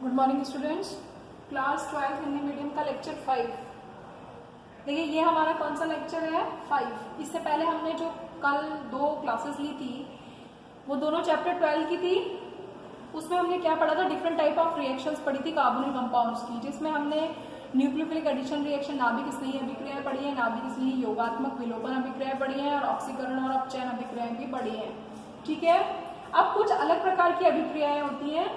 Good morning students. Class 12 Hindi medium का lecture 5। देखिए ये हमारा कौन सा लेक्चर है? 5। इससे पहले हमने जो कल 2 क्लासेस ली थी वो दोनों चैप्टर 12 की थी। उसमें हमने क्या पढ़ा था? डिफरेंट टाइप ऑफ रिएक्शंस पढ़ी थी कार्बोनिल कंपाउंड्स की, जिसमें हमने न्यूक्लियोफिलिक एडिशन रिएक्शन, नाभिक स्नेही अभिक्रियाएं पढ़ी है, नाभिक स्नेही योगात्मक विलोपन अभिक्रियाएं पढ़ी है और ऑक्सीकरण और अपचयन अभिक्रियाएं भी पढ़ी है। ठीक है। अब कुछ अलग प्रकार की अभिक्रियाएं होती हैं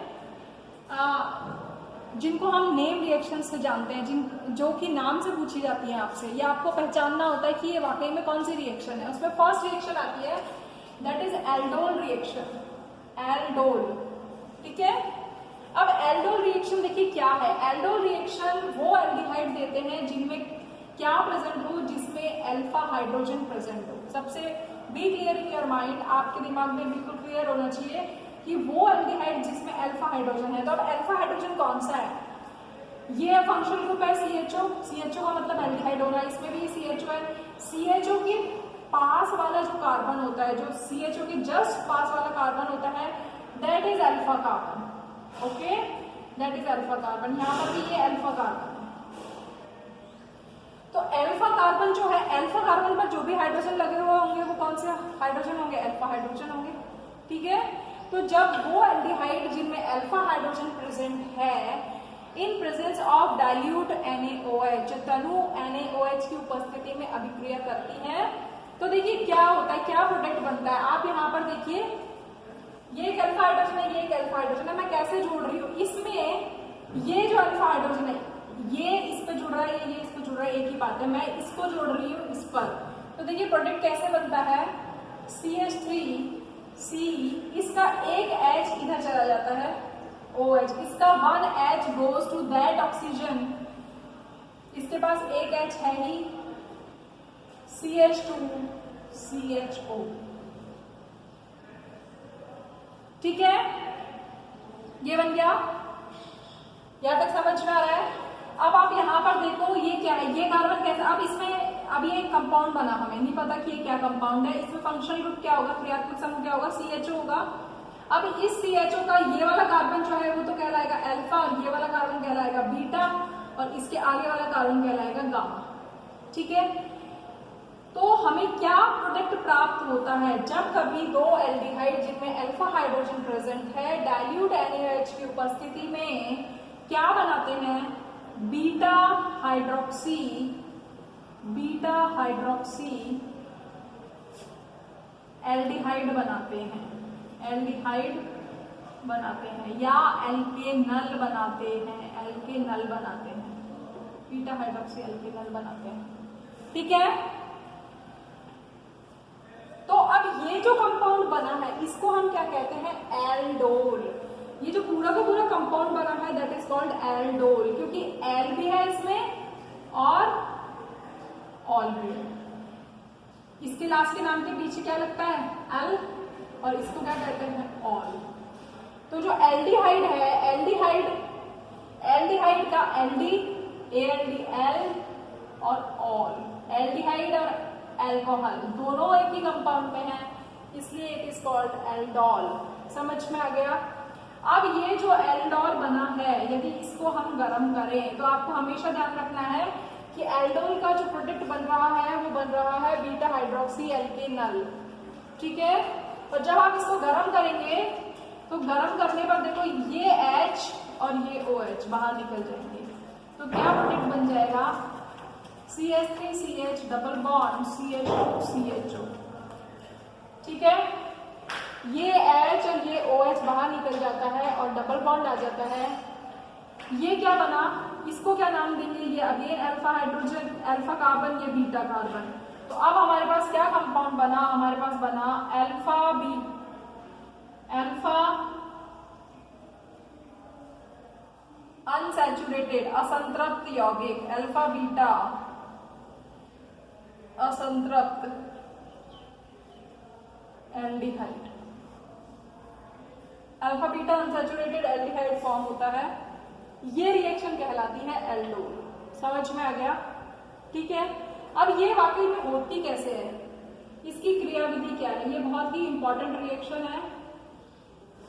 जिनको हम नेम रिएक्शन से जानते हैं, जो कि नाम से पूछी जाती है आपसे, या आपको पहचानना होता है कि ये वाकई में कौन सी रिएक्शन है। उसमें फर्स्ट रिएक्शन आती है, that is aldol reaction. Aldol, ठीक है। अब एल्डोल रिएक्शन देखिए क्या है। एल्डोल रिएक्शन वो एल्डिहाइड देते हैं जिनमें क्या प्रेजेंट हो? जिसमें अल्फा हाइड्रोजन प्रेजेंट हो। सबसे be clear in your mind, आपके दिमाग में बिल्कुल क्लियर होना चाहिए कि वो एल्डिहाइड जिसमें अल्फा हाइड्रोजन है। तो अब अल्फा हाइड्रोजन कौन सा है? ये फंक्शनल ग्रुप है CHO। CHO का मतलब एल्डिहाइड होना, इसमें भी CHO है। CHO के पास वाला जो कार्बन होता है, जो CHO के जस्ट पास वाला कार्बन होता है, that is alpha carbon. Okay, that is alpha carbon. यहाँ पर भी ये अल्फा कार्बन है। तो अल्फा कार्बन जो है, अल्फा कार्बन पर जो भी हाइड्रोजन लगे हुए होंगे वो कौन से हाइड्रोजन होंगे? अल्फा हाइड्रोजन होंगे। ठीक है। तो जब वो एल्डिहाइड जिनमें अल्फा हाइड्रोजन प्रेजेंट है, in presence of dilute NaOH, Tanu NaOH की उपस्थिति में अभिक्रिया करती है, तो देखिए क्या होता है, क्या प्रोडक्ट बनता है। आप यहाँ पर देखिए, ये एक अल्फा हाइड्रोजन है, ये एक अल्फा हाइड्रोजन है। मैं कैसे जोड़ रही हूँ? इसमें ये जो अल्फा हाइड्रोजन है, ये इस पे जुड़ रहा है, ये इस पे जुड़ रहा है, एक ही बात है। मैं इसको जोड़ रही हूँ इस पर। तो देखिए प्रोडक्ट कैसे बनता है, CH3C, इसका एक H इधर चला जाता है, OH, इसका 1 H goes to that oxygen, इसके पास एक H है ही, CH2CHO। ठीक है, ये बन गया। यहां तक समझ में आ रहा है? अब आप यहां पर देखो ये क्या है, ये कार्बन कैसे, अब इसमें अब ये एक कंपाउंड बना, हमें नहीं पता कि ये क्या कंपाउंड है। इसमें फंक्शनल ग्रुप क्या होगा, क्रियात्मक समूह क्या होगा? CHO होगा। अब इस CHO का ये वाला कार्बन जो है वो तो कहलाएगा अल्फा, और ये वाला कार्बन कहलाएगा बीटा, और इसके आगे वाला कार्बन कहलाएगा गामा। ठीक है। तो हमें क्या प्रोडक्ट प्राप्त होता है? जब कभी दो एल्डिहाइड जिनमें अल्फा हाइड्रोजन प्रेजेंट है, डाइल्यूट NaOH की उपस्थिति में क्या बनाते हैं? बीटा हाइड्रोक्सी एल्डिहाइड बनाते हैं। एल्डिहाइड बनाते हैं या एल्केनल बनाते हैं। एल्केनल बनाते हैं, बीटा हाइड्रोक्सी एल्केनल बनाते हैं। ठीक है। तो अब ये जो कंपाउंड बना है इसको हम क्या कहते हैं? एल्डोल। ये जो पूरा का पूरा कंपाउंड बना है दैट इज कॉल्ड एल्डोल, क्योंकि एल भी है इसमें और ऑल भी है। इसके लास्ट के नाम के पीछे क्या लगता है? एल, और इसको क्या कहते हैं? ऑल। तो जो एल्डिहाइड है, एल्डिहाइड का एल्डी, एल और ऑल। एल्डिहाइड और अल्कोहल दोनों एक ही कंपाउंड में है, इसलिए इट इज कॉल्ड एल्डोल। समझ में आ गया? अब ये जो एल्डोल बना है, यदि इसको हम गर्म करें तो आपको हमेशा ध्यान रखना है कि एल्डोल का जो प्रोडक्ट बन रहा है वो बन रहा है बीटा हाइड्रोक्सी एल्केनल। ठीक है। और जब आप इसको गर्म करेंगे तो गर्म करने पर देखो ये H और ये OH बाहर निकल जाएंगे। तो क्या प्रोडक्ट बन जाएगा? CH3CH double bond CH2CHO। ठीक है। ये H और ये OH बाहर निकल जाता है और डबल बॉन्ड आ जाता है। ये क्या बना? इसको क्या नाम देंगे? ये again alpha hydrogen, alpha carbon, ये बीटा कार्बन। तो अब हमारे पास क्या कंपाउंड बना? हमारे पास बना अल्फा अनसैचुरेटेड असंतृप्त यौगिक, अल्फा बीटा असंतृप्त aldehyde. Alpha beta unsaturated aldehyde form होता है, ये रिएक्शन कहलाती है एल्डोल। समझ में आ गया? ठीक है। अब ये वाकई में होती कैसे है, इसकी क्रियाविधि क्या है? ये बहुत ही इंपॉर्टेंट रिएक्शन है।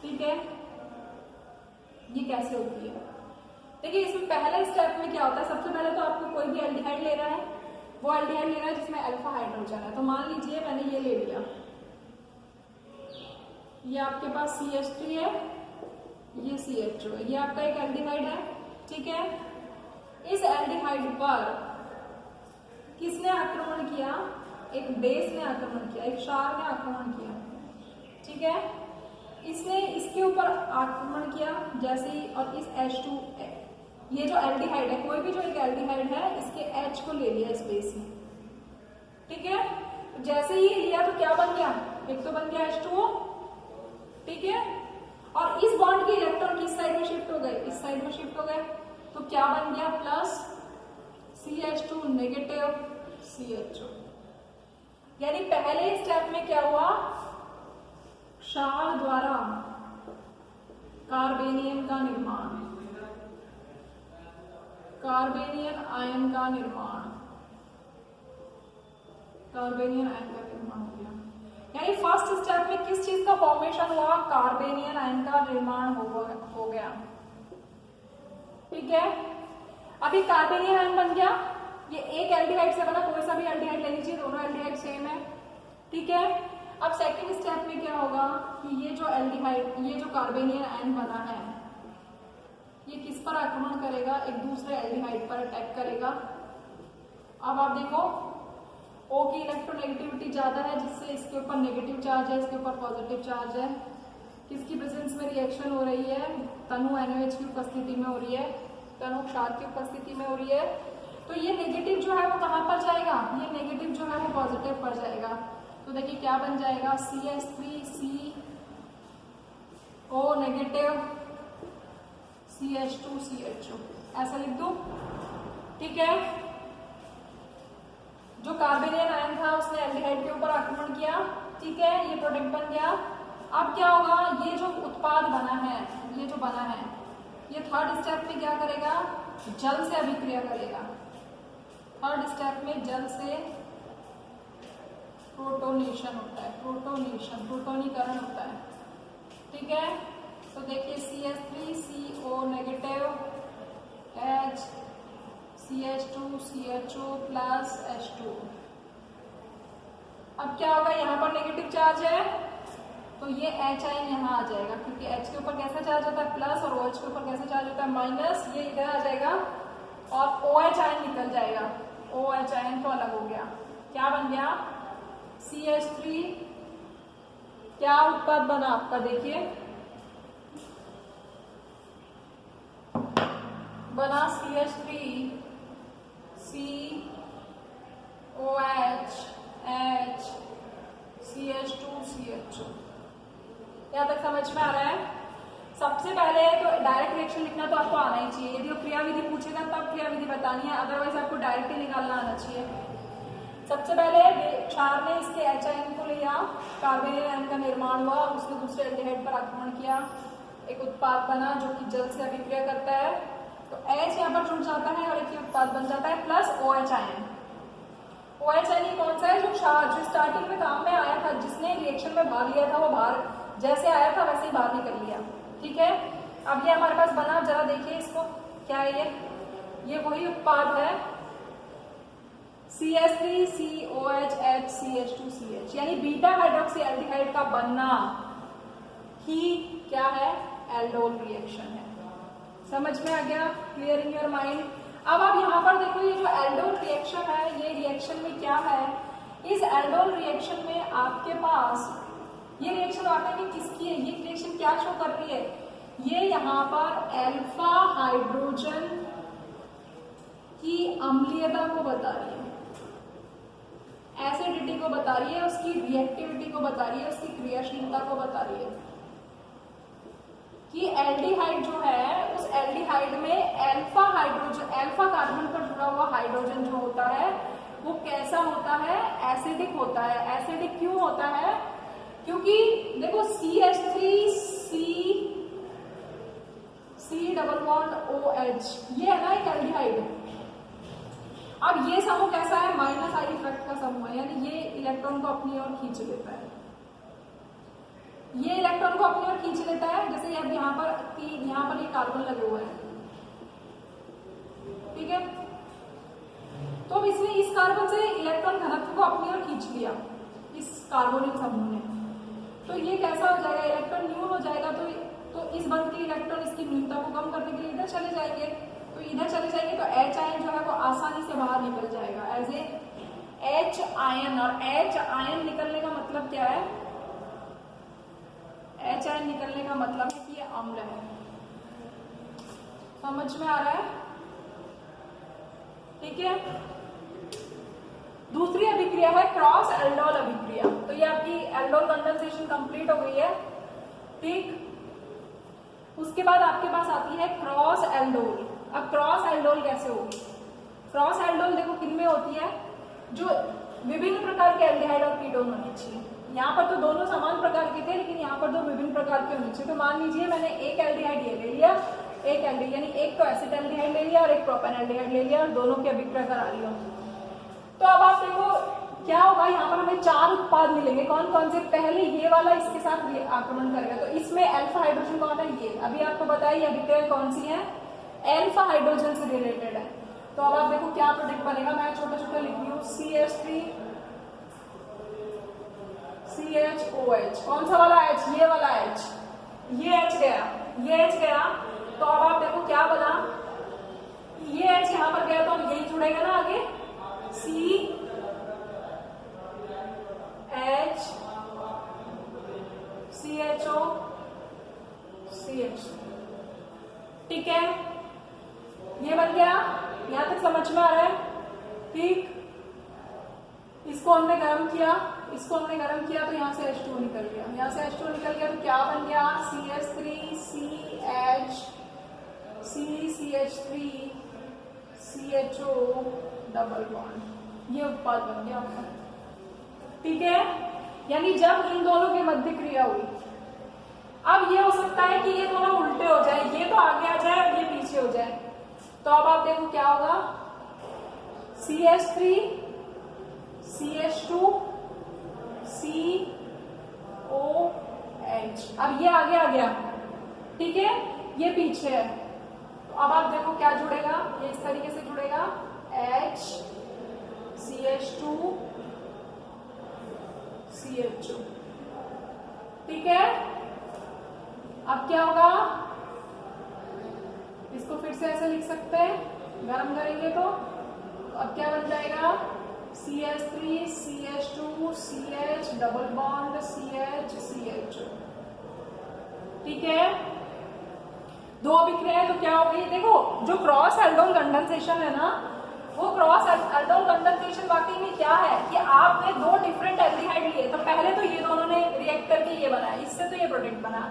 ठीक है। ये कैसे होती है? देखिए इसमें पहला स्टेप में क्या होता है, सबसे पहले तो आपको कोई भी एल्डिहाइड ले रहा है, वो एल्डिहाइड ले रहा है जिसमें अल्फा हाइड्रोजन है। तो मान लीजिए मैंने ये ले लिया, ये आपके पास CH3 है, ये CH2 है, ये आपका एक एल्डिहाइड है, ठीक है। इस एल्डिहाइड पर किसने आक्रमण किया? एक बेस ने आक्रमण किया, एक क्षार ने आक्रमण किया, ठीक है। इसने इसके ऊपर आक्रमण किया जैसे ही, और इस H2, ये जो एल्डिहाइड है, कोई भी जो एक एल्डिहाइड है, इसके H को ले लिया इस बेस में, ठीक है। तो जैसे ही लिया तो क्या बन गया? एक तो बन गया H2O, ठीक है, और इस बॉन्ड के इलेक्ट्रॉन किस साइड में शिफ्ट हो गए? इस साइड में शिफ्ट हो गए। तो क्या बन गया? Plus CH2 negative CH2। यानी पहले स्टेप में क्या हुआ? क्षार द्वारा कार्बेनियन का निर्माण, कार्बेनियन आयन का निर्माण, कार्बेनियन आयन का निर्माण हो गया। यानी फर्स्ट स्टेप में किस चीज का फॉर्मेशन हुआ? कार्बेनियन आयन का निर्माण हो गया, ठीक है। अभी कार्बेनियन आयन बन गया, ये एक एल्डिहाइड से बना, कोई सा भी एल्डिहाइड ले लीजिए, दोनों एल्डिहाइड सेम है, ठीक है। अब सेकंड स्टेप में क्या होगा कि ये जो एल्डिहाइड, ये जो कार्बेनियन आयन बना है, ये किस पर आक्रमण करेगा? एक दूसरे एल्डिहाइड पर अटैक करेगा। अब आप देखो O की इलेक्ट्रोनेगेटिविटी ज्यादा है, जिससे इसके ऊपर नेगेटिव चार्ज है, इसके ऊपर पॉजिटिव चार्ज है। किसकी प्रेजेंस में रिएक्शन हो रही है? तनु NaOH की उपस्थिति में हो रही है, तनु क्षार की उपस्थिति में हो रही है। तो ये नेगेटिव जो है वो कहां पर जाएगा? ये नेगेटिव जो है वो पॉजिटिव पर जाएगा। तो देखिए क्या बन जाएगा? CH3CO नेगेटिव CH2 CH2, ऐसा लिख दो, ठीक है। जो कार्बेनियन आयन था उसने एल्डिहाइड के ऊपर आक्रमण किया, ठीक है, ये प्रोडक्ट बन गया। अब क्या होगा? ये जो उत्पाद बना है, ये जो बना है, ये थर्ड स्टेप में क्या करेगा? जल से अभिक्रिया करेगा। थर्ड स्टेप में जल से प्रोटोनेशन होता है, प्रोटोनेशन, प्रोटोनीकरण होता है, ठीक है। तो देखिए CH3CO negative H CH2 CHO plus H2। अब क्या होगा? यहाँ पर नेगेटिव चार्ज है तो ये H आयन यहाँ आ जाएगा, क्योंकि H के ऊपर कैसा चार्ज होता है? प्लस, और OH के ऊपर कैसा चार्ज होता है? माइनस। ये इधर आ जाएगा और OH आयन निकल जाएगा, OH आयन तो अलग हो गया। क्या बन गया? CH3, क्या उत्पाद बना आपका? देखिए बना CH3 COH H CH2 CH2। यहाँ तक समझ में आ रहा है? सबसे पहले तो डायरेक्ट रिएक्शन लिखना तो आपको आना ही चाहिए। यदि वो क्रियाविधि पूछेगा तब क्रियाविधि बतानी है, अदरवाइज आपको डायरेक्ट ही निकालना आना चाहिए। सबसे पहले क्षार ने इसके H आयन को लिया, कार्बेनियन आयन का निर्माण हुआ, उसने दूसरे एल्डिहाइड पर आक्रमण किया, एक उत्पाद बना जो कि जल से अभिक्रिया करता है। तो H यहाँ पर जुड़ जाता है और एक ही उत्पाद बन जाता है, plus OH ion. OH ion कौन सा है? जो क्षार, जो स्टार्टिंग में काम में आया था, जिसने रिएक्शन में भाग लिया था, वो बाहर जैसे आया था वैसे ही बाहर निकल लिया, ठीक है। अब ये हमारे पास बना, जरा देखिए इसको, क्या है ये वही उत्पाद है CH3COH H CH2CH, यानी बीटा हाइड्रोक्सी एल्डिहाइड का बनना ही क्या है? एल्डोल रिएक्शन है। समझ में आ गया? Clear in your mind? अब आप यहाँ पर देखो, ये जो एल्डोल रिएक्शन है, ये रिएक्शन में क्या है? इस एल्डोल रिएक्शन में आपके पास ये रिएक्शन वाकई में किसकी है? ये रिएक्शन क्या शो कर रही है? ये यहाँ पर अल्फा हाइड्रोजन की अम्लीयता को बता रही है, एसिडिटी को बता रही है, उसकी रिएक्टिविटी को बता रही है, उसकी क्रियाशीलता को बता रही है कि एल्डिहाइड जो है, उस एल्डिहाइड में अल्फा हाइड्रोजन, अल्फा कार्बन पर जुड़ा हुआ हाइड्रोजन जो होता है वो कैसा होता है? एसिडिक होता है। एसिडिक क्यों होता है? क्योंकि देखो C डबल बॉन्ड OH, ये है ना एक एल्डिहाइड। अब ये समूह कैसा है? माइनस आई इफेक्ट का समूह है, यानी ये इलेक्ट्रॉन को अपनी ओर खींच लेता है, ये इलेक्ट्रॉन को अपनी ओर खींच लेता है। जैसे अब यहाँ पर यहाँ पर ये कार्बन लगे हुए हैं, ठीक है। तो अब इसने इस कार्बन से इलेक्ट्रॉन घनत्व को अपनी ओर खींच लिया इस कार्बोनिल समूह ने, तो ये कैसा हो जाएगा, इलेक्ट्रॉन न्यून हो जाएगा। तो इस बंध के इलेक्ट्रॉन इसकी न्यूनता को कम करने के लिए इधर चले जाएंगे, तो इधर चले जाएंगे तो H आयन जो है वो आसानी से बाहर निकल जाएगा एज ए H आयन। और H आयन निकलने का मतलब क्या है, H आयन निकलने का मतलब है कि ये अम्ल है। समझ में आ रहा है, ठीक है। दूसरी अभिक्रिया है क्रॉस एल्डोल अभिक्रिया। तो ये आपकी एल्डोल कंडेंसेशन कंप्लीट हो गई है, ठीक। उसके बाद आपके पास आती है क्रॉस एल्डोल। अब क्रॉस एल्डोल कैसे होगी, क्रॉस एल्डोल देखो किन में होती है, जो विभिन्न प्रकार के एल्डिहाइड और कीटोन होने चाहिए। यहाँ पर तो दोनों समान प्रकार के थे, लेकिन यहाँ पर दो विभिन्न प्रकार के होने चाहिए। तो मान लीजिए मैंने एक एल्डिहाइड ये ले लिया, एक एल्डिहाइड यानी एक तो एसिटाल्डिहाइड ले लिया और एक प्रोपेनएल्डिहाइड ले लिया, और दोनों की अभिक्रिया करा रही हो। तो अब आप देखो क्या होगा, यहाँ पर हमें 4 उत्पाद मिलेंगे। कौन कौन से, पहले ये वाला इसके साथ आक्रमण करेगा, तो इसमें अल्फा हाइड्रोजन कौन है, ये अभी आपको बताइए अभिक्रिया कौन सी है, अल्फा हाइड्रोजन से रिलेटेड है। तो अब आप देखो क्या प्रोडक्ट बनेगा, मैं छोटा छोटा लिख रही हूँ, CH3 CHOH। कौन सा वाला H, ये वाला H, ये H गया, ये H गया। तो अब आप देखो क्या बना, ये H यहाँ पर गया तो अब यही जुड़ेगा ना आगे, CH CHO CH, ठीक है। ये बन गया, यहां तक समझ में आ रहा है, ठीक। इसको हमने गर्म किया, इसको हमने गर्म किया तो यहाँ से H2 निकल गया, यहाँ से H2 निकल गया तो क्या बन गया, CH3 CH3 CHO double bond, ये उत्पाद बन गया आपका, ठीक है। यानी जब इन दोनों की मध्य क्रिया हुई, अब ये हो सकता है कि ये दोनों उल्टे हो जाए, ये तो आगे आ जाए और ये पीछे हो जाए। तो अब आप देखो क्या होगा, CH3 CH2 COH। अब ये आगे आ गया, ठीक है, ये पीछे है। तो अब आप देखो क्या जुड़ेगा, ये इस तरीके से जुड़ेगा, H CH2 CHO, ठीक है। अब क्या होगा, इसको फिर से ऐसे लिख सकते हैं, गरम करेंगे तो अब क्या बन जाएगा, CH3 CH2 CH double bond CH CHO, ठीक है। दो अभिक्रियाएं तो क्या हो गई, देखो जो क्रॉस एल्डोल कंडेंसेशन है ना, वो क्रॉस एल्डोल कंडेंसेशन वाकई में क्या है कि आपने दो डिफरेंट एल्डिहाइड लिए, तो पहले तो ये दोनों ने रिएक्ट करके ये बनाया, इससे तो ये प्रोडक्ट बना।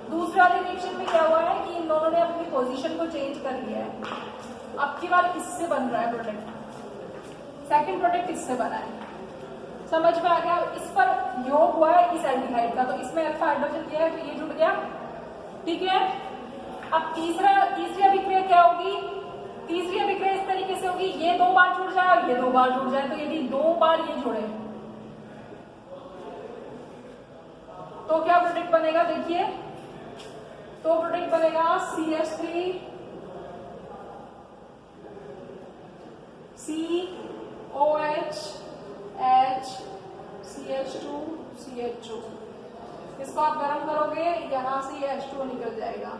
दूसरे वाले रिएक्शन में क्या हुआ है कि इन दोनों ने अपनी पोजीशन को चेंज कर लिया है, अब की बार इससे बन रहा है प्रोडक्ट, सेकंड प्रोडक्ट इससे बना है। समझ में आ गया, इस पर योग हुआ है इस एल्डिहाइड का, तो इसमें अल्फा हाइड्रोजन दिया है तो ये जुड़ गया, ठीक है। अब तीसरी अभिक्रिया क्या होगी, तीसरी अभिक्रिया इस तरीके से होगी, ये 2 बार जुड़ जाए और ये 2 बार जुड़ जाए। तो यदि 2 बार ये जुड़े तो क्या प्रोडक्ट बनेगा, देखिए, तो प्रोडक्ट बनेगा CH3 COH H CH2 CHO। इसको आप गर्म करोगे, यहां से ये H2 निकल जाएगा,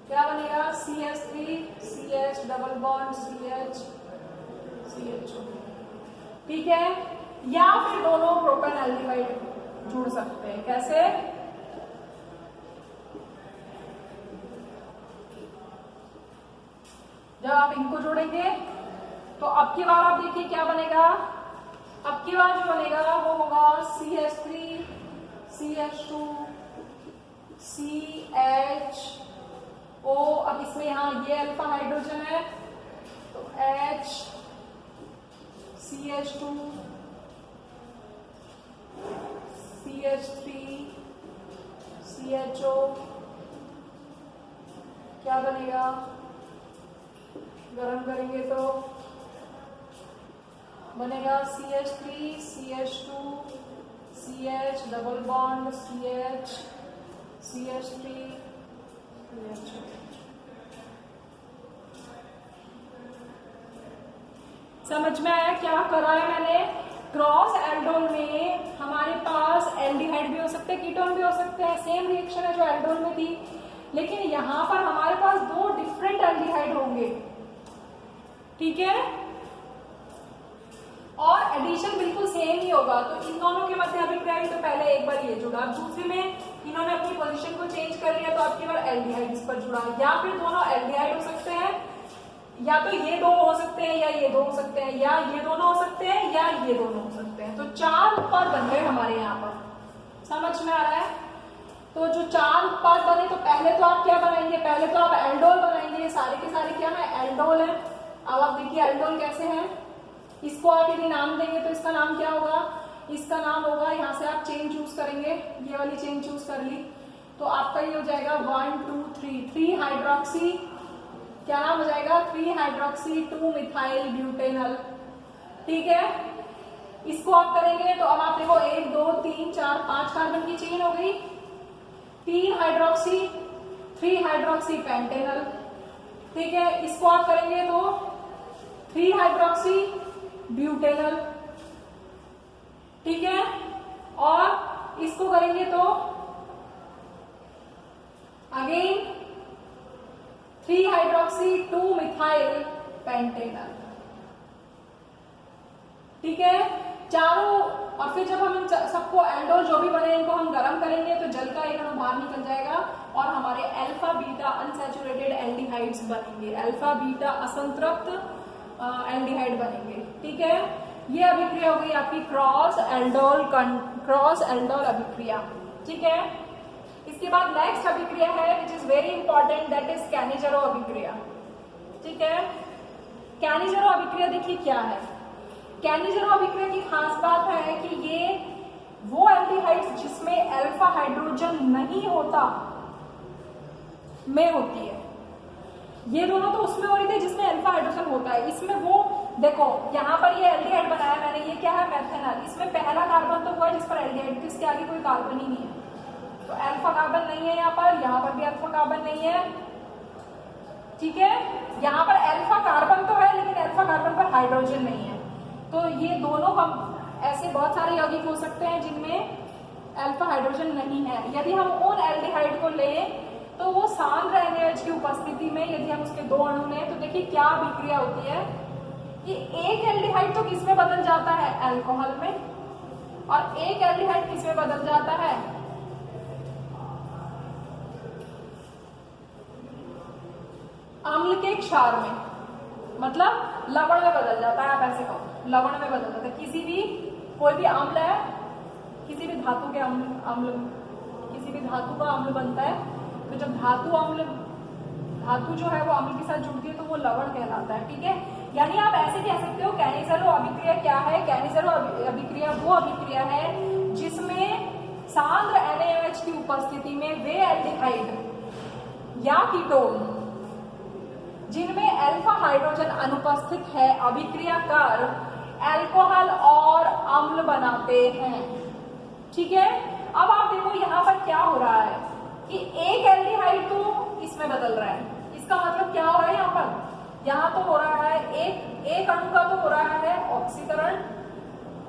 क्या बनेगा, CH3 CH double bond CH CHO, ठीक है। या फिर दोनों प्रोपेनएल्डिहाइड जुड़ सकते हैं, कैसे, जब आप इनको जोड़ेंगे तो अब की बार आप देखिए क्या बनेगा, अब की बार जो बनेगा वो होगा CH3 CH2 CHO। अब इसमें यहाँ ये अल्फा हाइड्रोजन है तो H CH2 CH3 CHO, क्या बनेगा, गरम करेंगे तो बनेगा CH3 CH2 CH double bond CH CH3 CH। समझ में आया क्या करा है मैंने? क्रॉस एल्डोल में हमारे पास एल्डिहाइड भी हो सकते हैं, कीटोन भी हो सकते हैं, सेम रिएक्शन है जो एल्डोल में थी, लेकिन यहां पर हमारे पास दो डिफरेंट एल्डिहाइड होंगे, ठीक है, और एडिशन बिल्कुल सेम ही होगा। तो इन दोनों के मध्य अभिक्रिया तो पहले एक बार ये जुड़ा, दूसरे में इन्होंने अपनी पोजीशन को चेंज कर लिया तो आपकी बार एल्डिहाइड इस पर जुड़ा, या फिर दोनों एल्डिहाइड हो सकते हैं, या तो ये दो हो सकते हैं, या ये दो हो सकते हैं, या ये दोनों हो सकते हैं, या ये दोनों हो सकते हैं। तो चार उत्पाद बन गए हमारे यहाँ पर, समझ में आ रहा है? तो जो चार उत्पाद बने, तो पहले तो आप क्या बनाएंगे? पहले तो आप एल्डोल बनाएंगे, सारे के सारे क्या है? एल्डोल है। अब आप देखिए एल्डोल कैसे है, इसको आप यदि नाम देंगे तो इसका नाम क्या होगा? इसका नाम होगा, यहाँ से आप चेन चूज करेंगे, ये वाली चेन चूज कर ली, तो आपका ये हो जाएगा 1 2 3 3 हाइड्रोक्सी, क्या नाम हो जाएगा? 3 हाइड्रोक्सी 2 मिथाइल ब्यूटेनल, ठीक है। इसको आप करेंगे तो अब आप देखो 1 2 3 4 5 कार्बन की चेन हो गई, 3 हाइड्रोक्सी 3 हाइड्रोक्सी पेंटेनल, ठीक है। इसको आप करेंगे तो 3 हाइड्रोक्सी ब्यूटेनल, ठीक है, और इसको करेंगे तो अगेन 3 हाइड्रोक्सी 2 मिथाइल पेंटेनल, ठीक है। चारों, और फिर जब हम इन सबको एल्डोल जो भी बने इनको हम गर्म करेंगे तो जल का एक अणु बाहर निकल जाएगा और हमारे अल्फा बीटा अनसैचुरेटेड एल्डिहाइड्स बनेंगे, अल्फा बीटा असंतृप्त एल्डिहाइड बनेंगे, ठीक है। ये अभिक्रिया हो गई आपकी क्रॉस एल्डोल अभिक्रिया, ठीक है। इसके बाद नेक्स्ट अभिक्रिया है which is very important, that is Cannizzaro अभिक्रिया, ठीक है। कैनिजेरो अभिक्रिया देखिए क्या है। कैनिजेरो अभिक्रिया की खास बात है कि ये वो एल्डिहाइड्स जिसमें अल्फा हाइड्रोजन नहीं होता में होती है। ये दोनों तो उसमें हो रही थी जिसमें अल्फा हाइड्रोजन होता है, इसमें वो देखो यहाँ पर ये एल्डिहाइड बनाया मैंने, ये क्या है? मेथेनॉल। इसमें पहला कार्बन तो हुआ जिस पर एल्डिहाइड, तो इसके आगे कोई कार्बन ही नहीं है, तो अल्फा कार्बन नहीं है यहाँ पर भी अल्फा कार्बन नहीं है, ठीक है। यहाँ पर अल्फा कार्बन तो है लेकिन अल्फा कार्बन पर हाइड्रोजन नहीं है, तो ये दोनों हम ऐसे बहुत सारे यौगिक हो सकते हैं जिनमें अल्फा हाइड्रोजन नहीं है। यदि हम उन एल्डिहाइड को लें तो वो सांद्र NaOH की उपस्थिति में यदि हम उसके दो अणु लें तो देखिए क्या अभिक्रिया होती है कि एक एल्डिहाइड तो किसमें बदल जाता है? अल्कोहल में, और एक एल्डिहाइड किसमें बदल जाता है? अम्ल के क्षार में, मतलब लवण में बदल जाता है, आप ऐसे कहो लवण में बदल जाता है। किसी भी कोई भी अम्ल है, किसी भी धातु के अम्ल किसी भी धातु का अम्ल बनता है, तो जब धातु जो है वो अम्ल के साथ जुड़ती है तो वो लवण कहलाता है, ठीक है। यानी आप ऐसे कह सकते हो कैनिजेरो अभिक्रिया क्या है? कैनिजेरो अभिक्रिया वो अभिक्रिया है जिसमें सांद्र NaOH की उपस्थिति में वे एल्डिहाइड या कीटोन जिनमें अल्फा हाइड्रोजन अनुपस्थित है अभिक्रिया कर अल्कोहल और अम्ल बनाते हैं, ठीक है। अब आप देखो यहाँ पर क्या हो रहा है कि एक एल्डिहाइड तो इसमें बदल रहा है, इसका मतलब क्या हो रहा है? यहाँ तो हो रहा है एक अणु का तो हो रहा है ऑक्सीकरण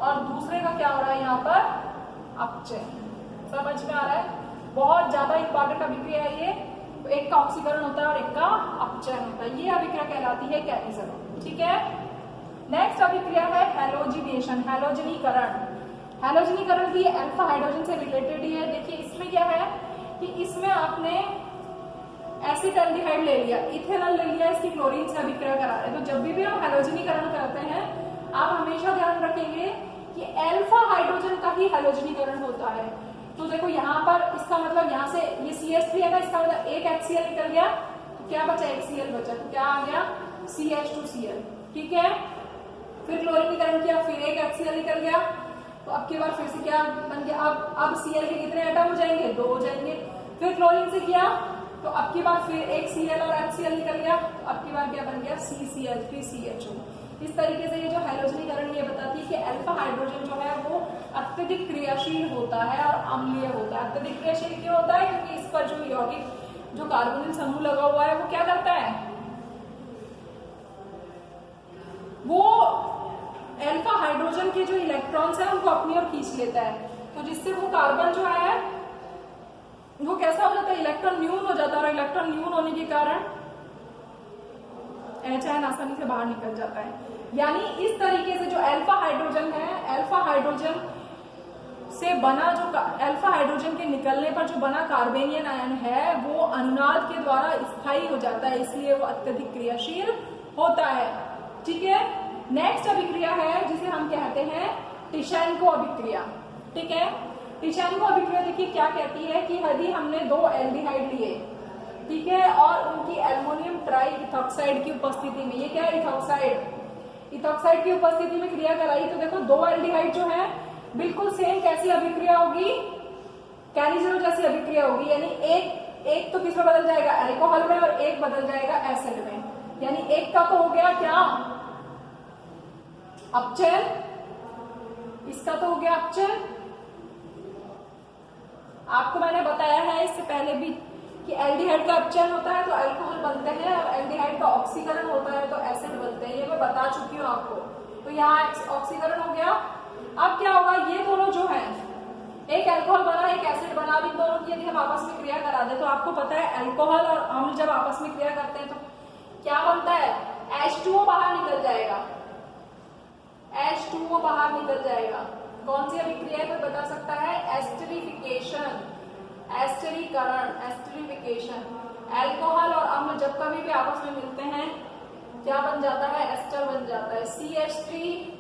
और दूसरे का क्या हो रहा है यहाँ पर? अपचयन। समझ में आ रहा है? बहुत ज्यादा इंपॉर्टेंट अभिक्रिया है ये, तो एक का ऑक्सीकरण होता है और एक का अपचयन होता है, ये अभिक्रिया कहलाती है कैनिजेरो, ठीक है। नेक्स्ट अभिक्रिया है हैलोजिनेशन, हैलोजनीकरण। हैलोजनीकरण भी अल्फा हाइड्रोजन से रिलेटेड ही है। देखिए इसमें क्या है कि इसमें आपने एसिड एल्डिहाइड ले लिया, इथेनॉल ले लिया, इसकी क्लोरीन से अभिक्रिया करा रहे हैं, तो जब भी हम हैलोजनीकरण करते हैं आप हमेशा ध्यान रखेंगे कि अल्फा हाइड्रोजन का ही हैलोजनीकरण होता है। तो देखो यहाँ पर इसका मतलब यहाँ से ये CH3 है ना, इसका मतलब एक HCl निकल गया, तो क्या बचा? एक Cl बचा, तो क्या आ गया? CH2Cl, ठीक है। फिर क्लोरीनीकरण किया, फिर एक HCl निकल गया, तो अब की बार फिर से क्या बन गया? अब Cl के कितने एटम हो जाएंगे? 2 हो जाएंगे। फिर क्लोरीन से किया तो अब की बार फिर एक Cl और HCl निकल गया, तो अब की बार क्या बन गया? CCl, फिर CHO। इस तरीके से ये जो हैलोजनीकरण ये बताती है कि अल्फा हाइड्रोजन जो है वो अत्यधिक क्रियाशील होता है और अम्लीय होता है। अत्यधिक क्रियाशील क्यों होता है? क्योंकि इस पर जो यौगिक जो कार्बोनिल समूह लगा हुआ है वो क्या करता है? वो अल्फा हाइड्रोजन के जो इलेक्ट्रॉन्स हैं उनको अपनी ओर खींच लेता है, तो जिससे वो कार्बन जो है वो कैसा हो जाता है, इलेक्ट्रॉन न्यून हो जाता है, और इलेक्ट्रॉन न्यून होने के कारण एच आयन आसानी से बाहर निकल जाता है। यानी इस तरीके से जो अल्फा हाइड्रोजन है, अल्फा हाइड्रोजन से बना जो अल्फा हाइड्रोजन के निकलने पर जो बना कार्बेनियन आयन है वो अनुनाद के द्वारा स्थायी हो जाता है, इसलिए वो अत्यधिक क्रियाशील होता है। ठीक है, नेक्स्ट अभिक्रिया है जिसे हम कहते हैं टिशेन्को अभिक्रिया। ठीक है, टिशेन्को अभिक्रिया देखिए क्या कहती है कि यदि हमने दो एल्डिहाइड लिए, ठीक है, और उनकी एल्युमिनियम ट्राई इथॉक्साइड की उपस्थिति में, ये क्या है इथॉक्साइड की उपस्थिति में क्रिया कराई, तो देखो दो एल्डिहाइड जो है बिल्कुल सेम कैसी अभिक्रिया होगी, कैनिजेरो जैसी अभिक्रिया होगी। यानी एक तो किसमें बदल जाएगा, अल्कोहल में, और एक बदल जाएगा एसिड में। यानी एक का तो हो गया क्या, अपचयन, इसका तो हो गया अपचयन। आपको मैंने बताया है इससे पहले भी कि एल्डिहाइड का अपचयन होता है तो अल्कोहल बनते हैं, और एल्डिहाइड का ऑक्सीकरण होता है तो एसिड बनते हैं, ये मैं बता चुकी हूँ आपको। तो यहाँ ऑक्सीकरण हो गया। अब क्या होगा, ये दोनों जो है, एक अल्कोहल बना एक एसिड बना, इन दोनों की यदि हम आपस में क्रिया करा दे तो आपको पता है अल्कोहल और अम्ल जब आपस में क्रिया करते हैं तो क्या बनता है, H2O बाहर निकल जाएगा, H2O बाहर निकल जाएगा। कौन सी अभिक्रिया है कोई बता सकता है, एस्टरिफिकेशन, एस्टरीकरण, एस्टरिफिकेशन। अल्कोहल और अम्ल जब कभी भी आपस में मिलते हैं क्या बन जाता है, एस्टर बन जाता है, CH3COO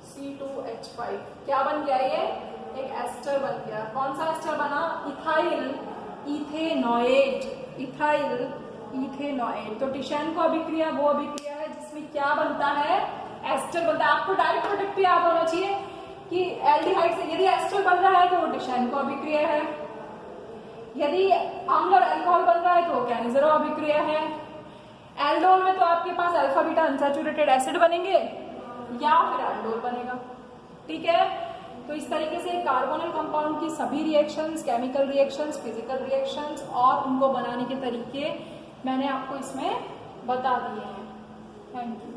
C2H5 क्या बन गया, ये एक एस्टर बन गया। कौन सा एस्टर बना, इथाइल इथेनॉएट, इथाइल इथेनॉएट। तो टिशेन्को अभिक्रिया वो अभिक्रिया है जिसमें क्या बनता है, एस्टर बनता है। आपको डायरेक्ट प्रोडक्ट भी याद होना चाहिए कि एल्डिहाइड से यदि एस्टर बन रहा है तो वो टिशेन्को अभिक्रिया है, यदि अम्ल और अल्कोहल बन रहा है तो कैनिजेरो अभिक्रिया है। एल्डोल में तो आपके पास अल्फा बीटा अनसैचुरेटेड एसिड बनेंगे या फिर एल्डोल बनेगा। ठीक है, तो इस तरीके से कार्बोनिल कंपाउंड की सभी reactions, chemical reactions, physical reactions और उनको बनाने के तरीके मैंने आपको इसमें बता दिए हैं। Thank you.